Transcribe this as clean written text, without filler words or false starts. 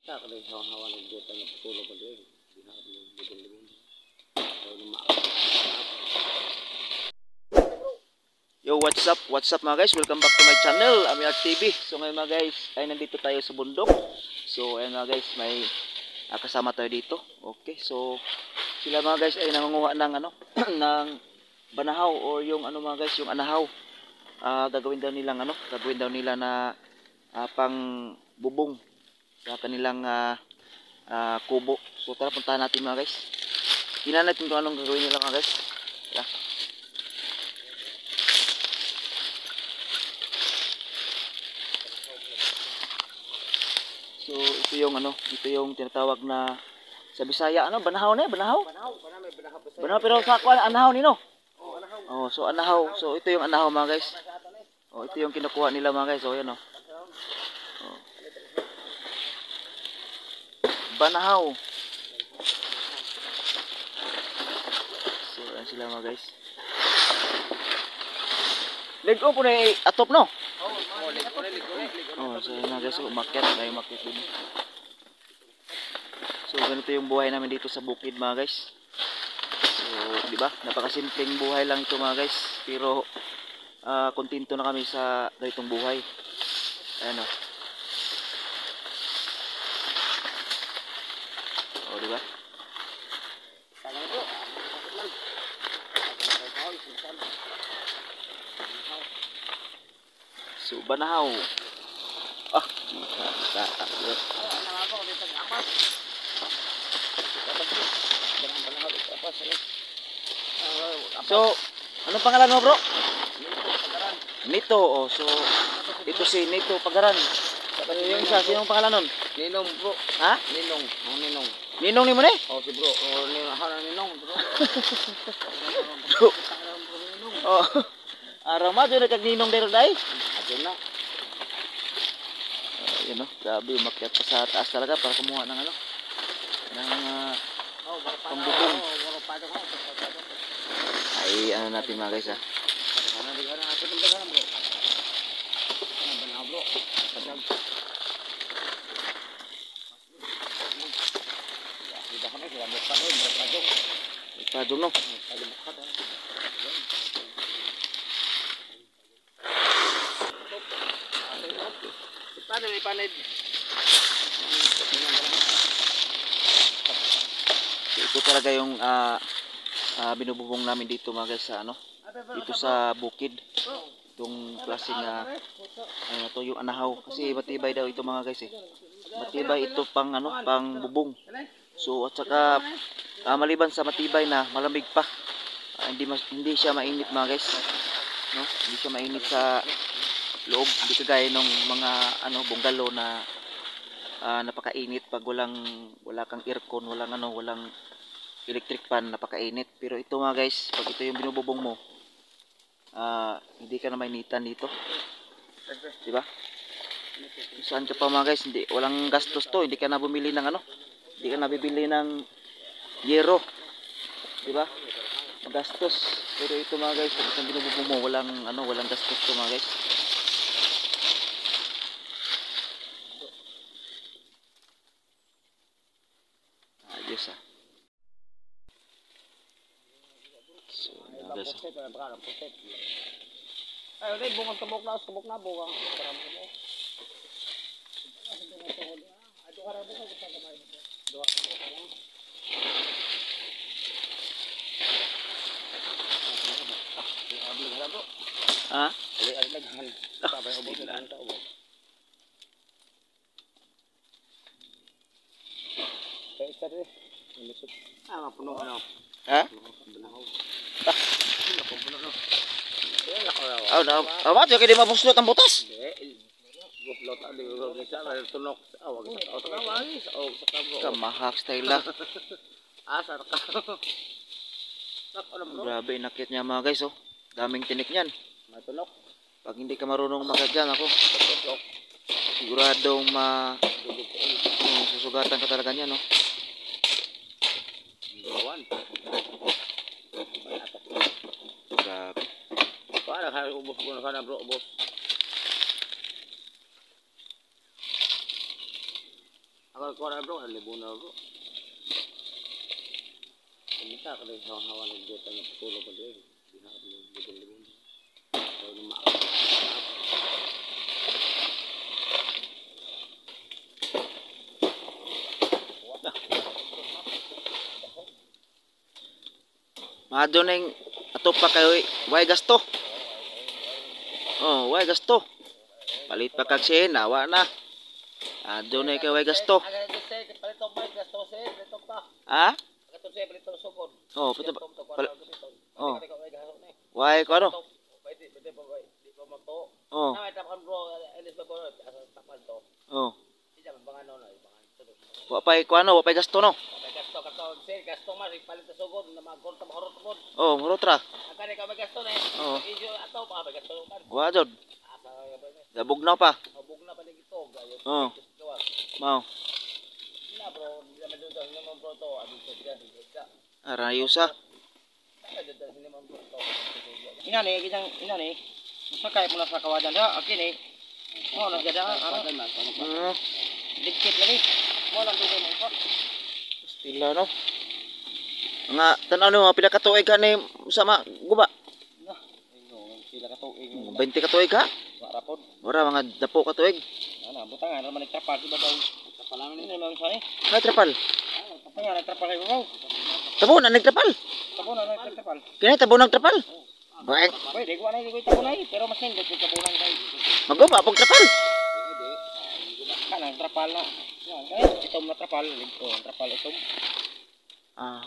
Yo, what's up? What's up mga guys? Welcome back to my channel, Amiar TV. So ngayon mga guys, ay nandito tayo sa bundok. So ayun mga guys, may kasama tayo dito. Okay, so sila mga guys ay nangunguha ng ano, ng banahaw or yung ano mga guys, yung anahaw. Gagawin daw nilang ano, gagawin daw nila na pang bubong sa kanilang kubo. So tara puntahan natin mga guys. Tingnan natin kung anong gagawin nila mga guys. Yeah. So ito yung ano, ito yung tinatawag na sa Bisaya ano, banahaw na, banahaw. Banahaw pero sa kuan anahaw nino. Oh, so anahaw. So ito yung anahaw mga guys. Oh, ito yung kinukuha nila mga guys. Oh, yan oh. Oh. Banahaw. So yan sila mga guys. Ligo po na atop no. Oh, so yun na guys, umakyat, may umakyat din. So ganito yung buhay namin dito sa bukid mga guys. So, di ba? Napakasimpleng buhay lang ito mga guys, pero kontento na kami sa ganitong buhay. Ayan oh. Oh, di ba? So banahaw. So, anong pangalan mo bro? Nito. Oh, so ito si Nito Pagaran. Yung isa, sinong pangalan nun? Ninong bro. Ha? Ninong. Ang Ninong. Ninong ni mo ni? Oh si bro. Oh Ninong bro. Bro. Oh. Araw ma, dyan kag Ninong dero day. Ato na. Yun oh, grabe umakyat pa sa taas talaga para kumuha ng ano. Ng pambubong. Ay ano natin mga guys ha. Padung no. Ito talaga yung binububong namin dito mga guys sa ano, dito sa bukid. Itong klaseng ano to, yung anahaw kasi matibay daw ito mga guys eh. Matibay ito pang ano, pang bubong. So at saka maliban sa matibay na malamig pa. Hindi siya mainit mga guys. No? Hindi siya mainit sa loob, hindi kagaya ng mga ano bungalow na napakainit pag wala kang aircon, walang electric fan, napakainit. Pero ito mga guys, pag ito yung binububong mo, hindi ka na mainitan dito. Di ba? Saan ka pa mga guys, walang gastos to, hindi ka na bumili ng ano, hindi ka na bibili ng yero. Di ba? Gastos. Pero ito mga guys, pag itong binububong mo, walang gastos to mga guys. Ayos ah. So, guys. Ay, okay, bunga tumok na bunga. Ha? Puno ano? Ha? Bakit yung hindi mabuslot ang butas? Kamahak style lang. Grabe, inakit niya mga guys oh. Daming tinik niyan. Pag hindi ka marunong umakyat dyan ako, siguradong susugatan ka talaga niyan oh. Grabe. Para kaya ubos ka na bro, ubos. Ako kuha na bro, libo na bro. Kumita ka rin hawa ng dito na patulog ka rin. Hindi na ka libo. So, Mado na yung ato pa kayo, way gasto. Oh, way gasto. Palit pa kag sin, awa na. Mado na kayo, way gasto. Ha? Oh, pito pa. Oh. Way ko ano? Oh. Oh. Wa pay ko ano, wa pay gasto no. Oh, murot ra. Oh. Wa jud. Dabog na pa. Oh. Mau. Arayusa. Ina ni, sakay mo na sa kawadan ha, akin eh. Mo na gada ano? Dikit lagi. Mo lang dugay mo pa. Stila no. Nga tanaw no pila ka tuig ka ni sama guba. Sila ka tuig. 20 ka tuig ka? Rapod. Ora mga dapo ka tuig. Ana, butangan ra man nagtrapal di ba daw? Trapalan ni naman sa ni. Ay trapal. Butangan nagtrapal kay mo. Tabo na nagtrapal. Tabo na nagtrapal. Kini tabo nagtrapal. Baik. Pwede ko na yung tabunay, pero mas hindi ko tabunan kay. Maguba pag trapal. Kanang trapal na. Yan, kaya ito matrapal, ito trapal ito. Ah,